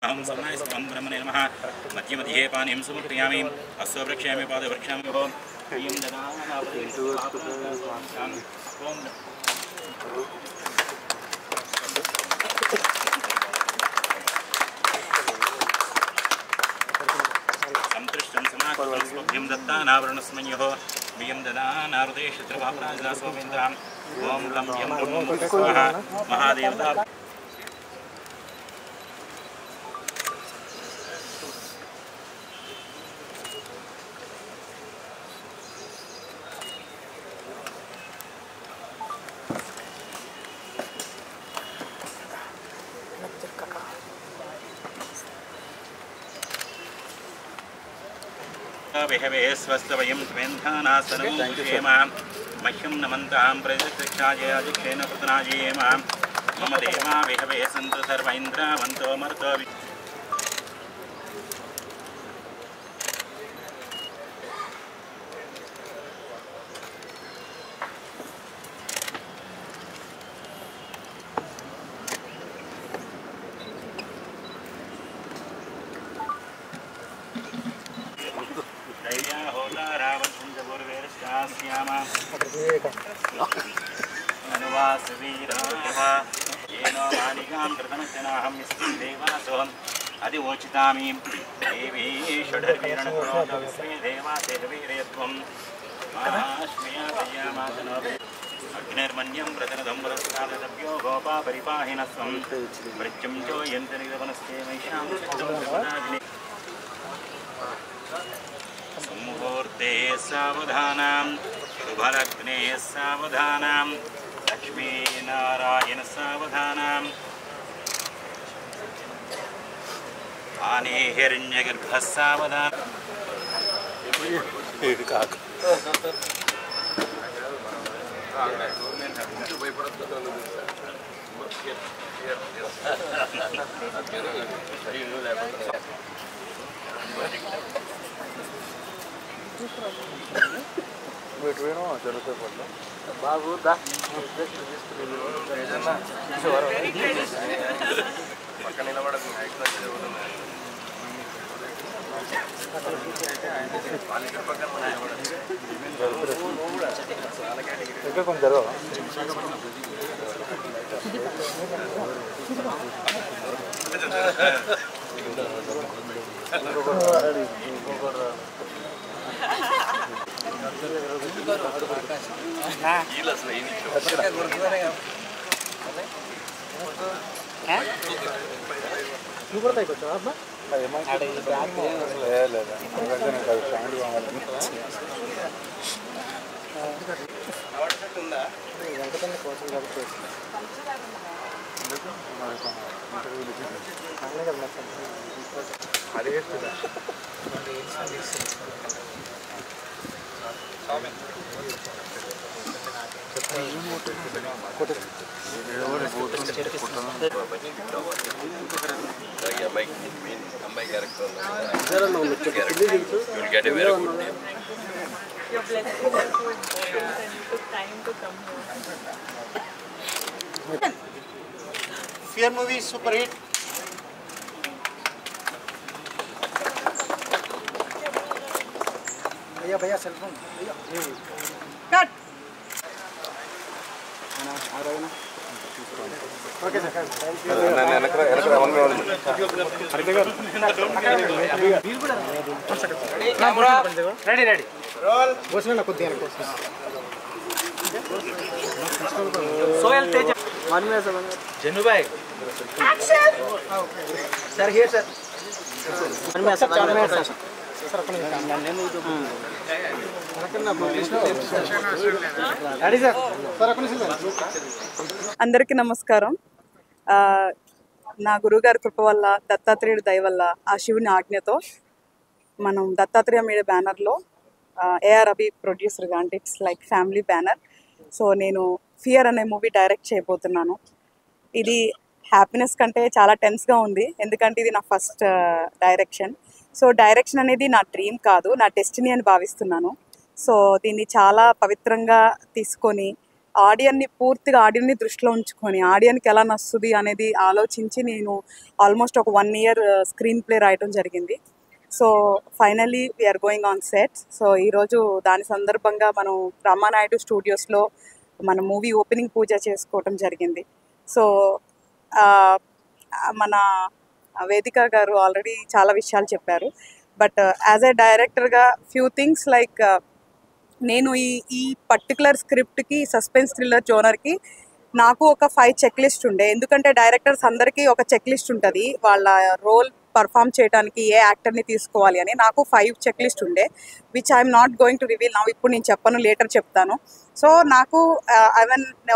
अहं सर्वाय ब्रह्मणे नमः मध्ये मध्ये पानीं समर्पयामि अस्य वृक्षामि पादवृक्षामि भो इयं संतृष्टं समाकृतं दत्तानावरणस्मन्योः बियं ददानारुदे शत्रुवापराजदासोमेन्द्रां ॐ लं यं स्वाहा महादेवता विहवे स्वस्तवयं त्वेन्धानासनं क्षेमां मह्यं नमन्तां प्रजक्षाजयादिक्षेण कृतनाजेमां मम देवा विहवे सन्तु सर्व इन्द्रावन्तो मरुतो अनुवासवीराः येनो मालिकां कृतमचनाहं देवासोऽहम् अधिवोचितामि देवी षडर्वीरणप्रोदविश्वे देवासेवीरयत्वं माश्मयामातनोभे अग्निर्मन्यं प्रजनदं पुरस्कालभ्यो गोपा परिपाहिनस्वं मृत्युञ्जो यन्तनिगवनस्ते मैषां मुहूर्ते सावधानां शुभलग्ने सावधानां लक्ष्मीनारायण सावधानाम् आने हिरण्यगर्भः सावधानम् बाबू दा పక్కన నిలబడకు కొంచెం అమ్మాయి character get a very good name. Your blessing is so important and you took time to come here. Fear movie super hit. भैया भैया सेल फोन भैया कट आ रहा है ना okay sir ready ready roll बोसना ना कुछ देर सोयल तेज वन में सब जन्नू भाई action sir here sir one में सब चार में सर అందరికీ నమస్కారం. నా గురువుగారి కృప వల్ల దత్తాత్రేయుడి దయ వల్ల ఆ శివుని ఆజ్ఞతో మనం దత్తాత్రేయ మీడియా బ్యానర్లో ఏఆర్ అభి ప్రొడ్యూసర్గా అంటే it's like family banner. So నేను ఫియర్ అనే మూవీ డైరెక్ట్ చేయబోతున్నాను. ఇది హ్యాపీనెస్ కంటే చాలా టెన్స్గా ఉంది, ఎందుకంటే ఇది నా ఫస్ట్ డైరెక్షన్. సో డైరెక్షన్ అనేది నా డ్రీమ్ కాదు, నా డెస్టినీ అని భావిస్తున్నాను. సో దీన్ని చాలా పవిత్రంగా తీసుకొని ఆడియన్ని పూర్తిగా ఆడియన్ని దృష్టిలో ఉంచుకొని ఆడియన్కి ఎలా నచ్చుతుంది అనేది ఆలోచించి నేను ఆల్మోస్ట్ ఒక 1 year స్క్రీన్ ప్లే రాయటం జరిగింది. So finally we're going on set. So ఈరోజు దాని సందర్భంగా మనం రామానాయుడు స్టూడియోస్లో మన మూవీ ఓపెనింగ్ పూజ చేసుకోవటం జరిగింది. సో మన వేదిక గారు ఆల్రెడీ చాలా విషయాలు చెప్పారు. బట్ యాజ్ ఎ డైరెక్టర్గా ఫ్యూ థింగ్స్ లైక్ నేను ఈ పర్టికులర్ స్క్రిప్ట్కి సస్పెన్స్ థ్రిల్లర్ జోనర్కి నాకు ఒక 5 చెక్ లిస్ట్ ఉండే. ఎందుకంటే డైరెక్టర్స్ అందరికీ ఒక చెక్ లిస్ట్ ఉంటుంది వాళ్ళ రోల్ పర్ఫామ్ చేయడానికి ఏ యాక్టర్ని తీసుకోవాలి అని. నాకు 5 చెక్ లిస్ట్ ఉండే which I'm not going to reveal నా. ఇప్పుడు నేను చెప్పను, లేటర్ చెప్తాను. సో నాకు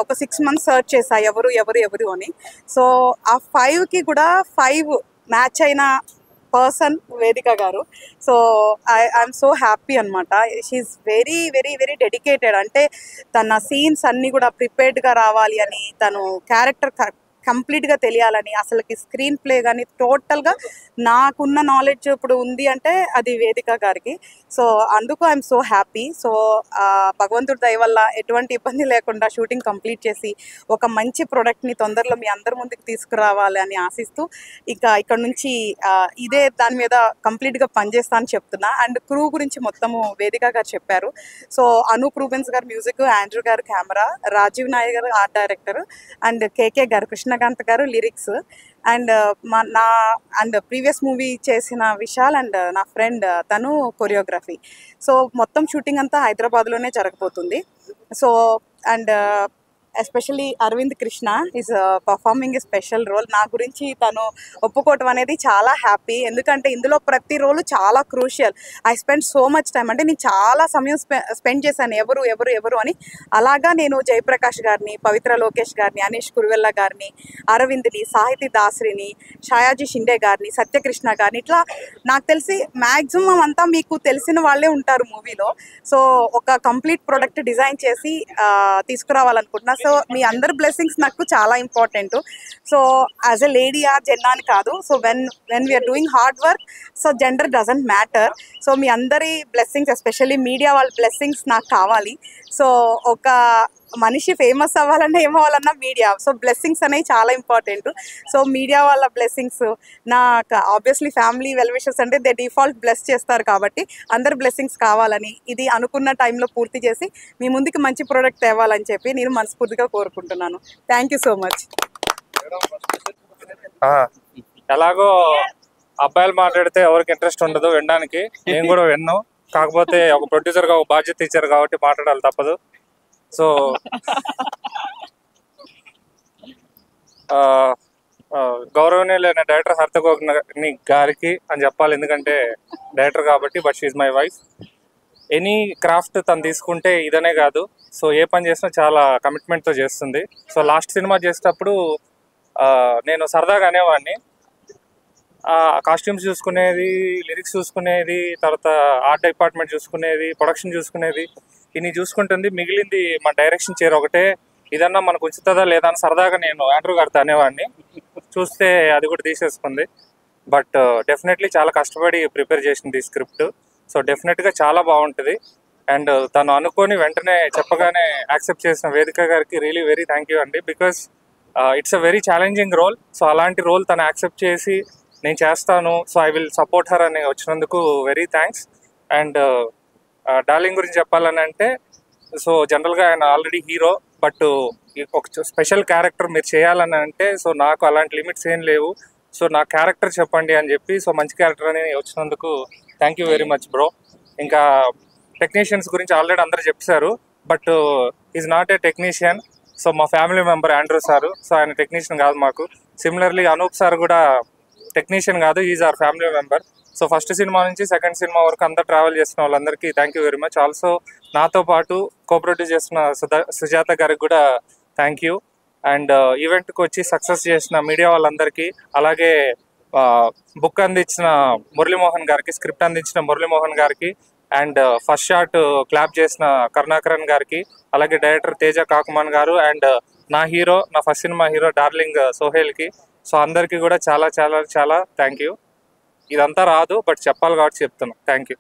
ఒక 6 months సర్చ్ చేశా ఎవరు అని. సో ఆ 5కి కూడా 5 మ్యాచ్ అయిన person Vedika garu. So I'm so happy అనమాట. She's very very very dedicated. అంటే తన సీన్స్ అన్నీ కూడా ప్రిపేర్డ్గా రావాలి అని, తను క్యారెక్టర్ కంప్లీట్గా తెలియాలని, అసలుకి స్క్రీన్ ప్లే కానీ టోటల్గా నాకున్న నాలెడ్జ్ ఇప్పుడు ఉంది అంటే అది వేదిక గారికి. సో అందుకు ఐఎమ్ సో హ్యాపీ. సో భగవంతుడి దయ వల్ల ఎటువంటి ఇబ్బంది లేకుండా షూటింగ్ కంప్లీట్ చేసి ఒక మంచి ప్రోడక్ట్ని తొందరలో మీ అందరి ముందుకు తీసుకురావాలి అని ఆశిస్తూ ఇక్కడ నుంచి ఇదే దాని మీద కంప్లీట్గా పనిచేస్తా అని చెప్తున్నా. అండ్ క్రూ గురించి మొత్తము వేదిక గారు చెప్పారు. So Anup Rubens garu music, Andrew garu camera, Rajeev Nayak garu art director, and KK garu Krishnakanth garu lyrics, and and previous movie చేసిన విశాల్ అండ్ నా ఫ్రెండ్ తను కొరియోగ్రఫీ. సో మొత్తం షూటింగ్ అంతా హైదరాబాద్లోనే జరగబోతుంది. So and especially Aravind Krishna is performing a special role. నా గురించి తను ఒప్పుకోవటం అనేది చాలా హ్యాపీ. ఎందుకంటే ఇందులో ప్రతి రోలు చాలా crucial. I spend so much time. అంటే నేను చాలా సమయం స్పెండ్ చేశాను ఎవరు అని. అలాగా నేను జయప్రకాష్ గారిని, పవిత్ర లోకేష్ గారిని, అనీష్ కురువెల్ల గారిని, అరవింద్ని, సాహితీ దాసరిని, షాయాజీ షిండే గారిని, సత్యకృష్ణ గారిని, ఇట్లా నాకు తెలిసి మ్యాక్సిమం అంతా మీకు తెలిసిన వాళ్ళే ఉంటారు మూవీలో. సో ఒక కంప్లీట్ ప్రోడక్ట్ డిజైన్ చేసి తీసుకురావాలనుకుంటున్నా. సో మీ అందరి బ్లెస్సింగ్స్ నాకు చాలా important. So as a lady or gender అని కాదు. So when we are doing hard work, so gender doesn't matter. So మీ అందరి బ్లెస్సింగ్స్, ఎస్పెషల్లీ మీడియా వాళ్ళ బ్లెస్సింగ్స్ నాకు కావాలి. సో ఒక మనిషి ఫేమస్ అవ్వాలన్నా ఏమవ్వాలన్నా మీడియా. సో బ్లెస్సింగ్స్ అనేవి చాలా ఇంపార్టెంట్. సో మీడియా వాళ్ళ బ్లెస్సింగ్స్ నాకు ఆబ్వియస్లీ ఫ్యామిలీ వెల్ విషెస్ అంటే దే డిఫాల్ట్ బ్లెస్ చేస్తారు. కాబట్టి అందరి బ్లెస్సింగ్స్ కావాలని, ఇది అనుకున్న టైంలో పూర్తి చేసి మీ ముందుకు మంచి ప్రోడక్ట్ తేవాలని చెప్పి నేను మనస్ఫూర్తిగా కోరుకుంటున్నాను. Thank you so much. ఎలాగో అబ్బాయిలు మాట్లాడితే ఎవరికి ఇంట్రెస్ట్ ఉండదు వినడానికి. నేను కూడా విన్ను. కాకపోతే ఒక ప్రొడ్యూసర్గా ఒక బాధ్యత ఇచ్చారు కాబట్టి మాట్లాడాలి తప్పదు. సో గౌరవనీయులైన డైరెక్టర్ హర్తగోగ్ని గారికి అని చెప్పాలి, ఎందుకంటే డైరెక్టర్ కాబట్టి. But she's my wife. Any craft తను తీసుకుంటే ఇదనే కాదు, సో ఏ పని చేసినా చాలా కమిట్మెంట్తో చేస్తుంది. సో లాస్ట్ సినిమా చేసేటప్పుడు నేను సరదాగా అనేవాడిని, కాస్ట్యూమ్స్ చూసుకునేది, లిరిక్స్ చూసుకునేది, తర్వాత ఆర్ట్ డిపార్ట్మెంట్ చూసుకునేది, ప్రొడక్షన్ చూసుకునేది, ఇన్ని చూసుకుంటుంది. మిగిలింది మన డైరెక్షన్ చైర్ ఒకటే, ఇదన్నా మనకు ఉంచుతుందా లేదా అని సరదాగా నేను ఆండ్రూ గారితో అనేవాడిని. చూస్తే అది కూడా తీసేసుకుంది. బట్ డెఫినెట్లీ చాలా కష్టపడి ప్రిపేర్ చేసింది ఈ స్క్రిప్ట్. సో డెఫినెట్గా చాలా బాగుంటుంది. అండ్ తను అనుకొని వెంటనే చెప్పగానే యాక్సెప్ట్ చేసిన వేదిక గారికి రియలీ వెరీ థ్యాంక్ యూ అండి. Because it's a very challenging role. So అలాంటి రోల్ తను యాక్సెప్ట్ చేసి నేను చేస్తాను, so I will support her అని వచ్చినందుకు వెరీ థ్యాంక్స్. అండ్ డార్లింగ్ గురించి చెప్పాలని అంటే, సో జనరల్గా ఆయన ఆల్రెడీ హీరో, బట్ ఒక స్పెషల్ క్యారెక్టర్ మీరు చేయాలని అంటే, సో నాకు అలాంటి లిమిట్స్ ఏం లేవు, సో నా క్యారెక్టర్ చెప్పండి అని చెప్పి, సో మంచి క్యారెక్టర్ అని వచ్చినందుకు thank you very much bro. ఇంకా టెక్నీషియన్స్ గురించి ఆల్రెడీ అందరూ చెప్పారు, but is not a technician. So మా family member Andrew sir, so ఆయన టెక్నీషియన్ కాదు మాకు. సిమిలర్లీ అనూప్ సార్ కూడా టెక్నీషియన్ కాదు, is our family member. So first సినిమా నుంచి సెకండ్ సినిమా వరకు అందరు ట్రావెల్ చేస్తున్న వాళ్ళందరికీ thank you very much. Also నాతో పాటు కోప్రొడ్యూస్ చేస్తున్న సుజాత గారికి కూడా థ్యాంక్ యూ. అండ్ ఈవెంట్కి వచ్చి సక్సెస్ చేసిన మీడియా వాళ్ళందరికీ, అలాగే బుక్ అందించిన మురళీమోహన్ గారికి, స్క్రిప్ట్ అందించిన మురళీమోహన్ గారికి, అండ్ ఫస్ట్ షాట్ క్లాప్ చేసిన కరుణాకరన్ గారికి, అలాగే డైరెక్టర్ తేజ కాకుమాన్ గారు, అండ్ నా హీరో, నా ఫస్ట్ సినిమా హీరో డార్లింగ్ సోహెల్కి. సో అందరికీ కూడా చాలా చాలా చాలా థ్యాంక్ యూ. ఇదంతా రాదు, బట్ చెప్పాలి కాబట్టి చెప్తున్నాను. Thank you.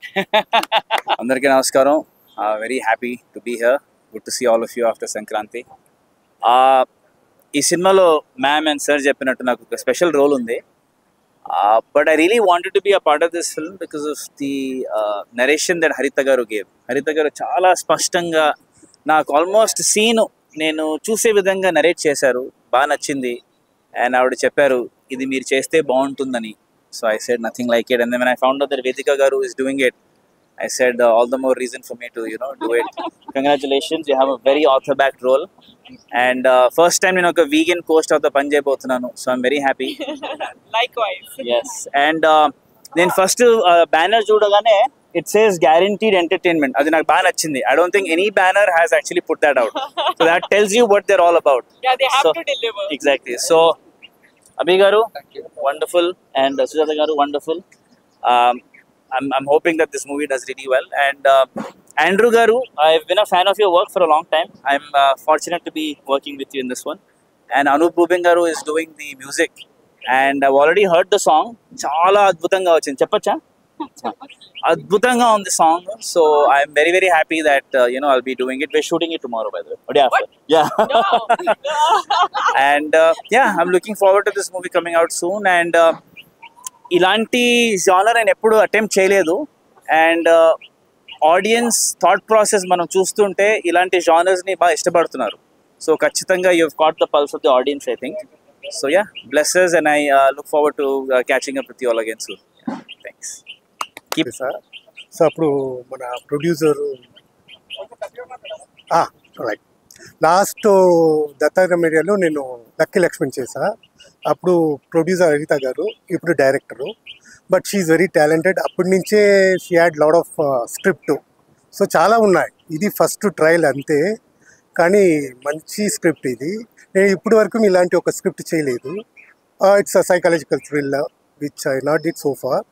అందరికీ నమస్కారం. Very happy to be here. Good to see all of you after Sankranti. ఈ సినిమాలో మ్యామ్ అండ్ సార్ చెప్పినట్టు నాకు ఒక స్పెషల్ రోల్ ఉంది. But I really wanted to be a part of this film because of the narration that Haritha garu gave. Haritha garu చాలా స్పష్టంగా నాకు almost scene నేను చూసే విధంగా నరేట్ చేశారు. బాగా నచ్చింది. అండ్ ఆవిడ చెప్పారు ఇది మీరు చేస్తే బాగుంటుందని. So I said nothing like it. And then when I found out that Vedika garu is doing it, I said all the more reason for me to do it. Congratulations, you have a very author-backed role. And first time నేను ఒక vegan co-starతో పని చేయబోతున్నాను. So I'm very happy. Likewise. Yes. And నేను first banner చూడగానే it says guaranteed entertainment. అది నాకు బాగా నచ్చింది. I don't think any banner has actually put that out. So that tells you what they're all about. Yeah, they have to deliver. Exactly. So Abhi garu, wonderful, and Sujata garu, wonderful. I'm hoping that this movie does really well. And Andrew garu, I've been a fan of your work for a long time. I'm fortunate to be working with you in this one. And Anup Rubin garu is doing the music. And I've already heard the song. Chala adbhutanga vachindi. Cheppacha? Adbhutanga on the song. So I'm very, very happy that I'll be doing it. We're shooting it tomorrow, by the way. Or day after. Yeah. No. And I'm looking forward to this movie coming out soon. And ఇలాంటి genre నేను ఎప్పుడు attempt చేయలేదు. And audience thought process మనం చూస్తుంటే ఇలాంటి జానర్స్ని బాగా ఇష్టపడుతున్నారు. So ఖచ్చితంగా you have caught the pulse of the audience, I think. So yeah, blesses, and I look forward to catching up with you all again soon. Thanks. Keep sir. So అప్పుడు మన producer right last Dattatreya మీడియాలో నేను lucky Laxman చేసా. అప్పుడు producer Haritha garu, ఇప్పుడు director. But she's very talented. అప్పటి నుంచే she had lot of script. So చాలా ఉన్నాయి. ఇది ఫస్ట్ ట్రయల్ అంతే, కానీ మంచి స్క్రిప్ట్ ఇది. నేను ఇప్పటి వరకు ఇలాంటి ఒక స్క్రిప్ట్ చేయలేదు. It's a psychological thriller which I not did so far.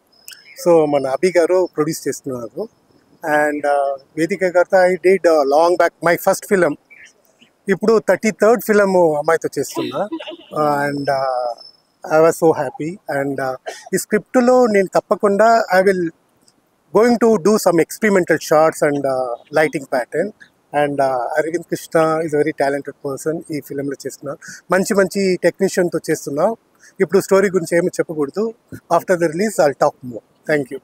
So మన అభి గారు ప్రొడ్యూస్ చేస్తున్నారు. అండ్ వేదిక గారితో I did long back my first film. ఇప్పుడు 33rd ఫిలిం అమ్మాయితో చేస్తున్నా. And I was so happy. And ఈ స్క్రిప్ట్లో నేను తప్పకుండా I will going to do some experimental shots and lighting pattern. And Aravind Krishna is very talented person. ఈ ఫిలింలో చేస్తున్నా. మంచి మంచి టెక్నీషియన్తో చేస్తున్నాం. ఇప్పుడు స్టోరీ గురించి ఏమి చెప్పకూడదు. After the release I'll talk more. Thank you.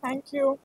Thank you.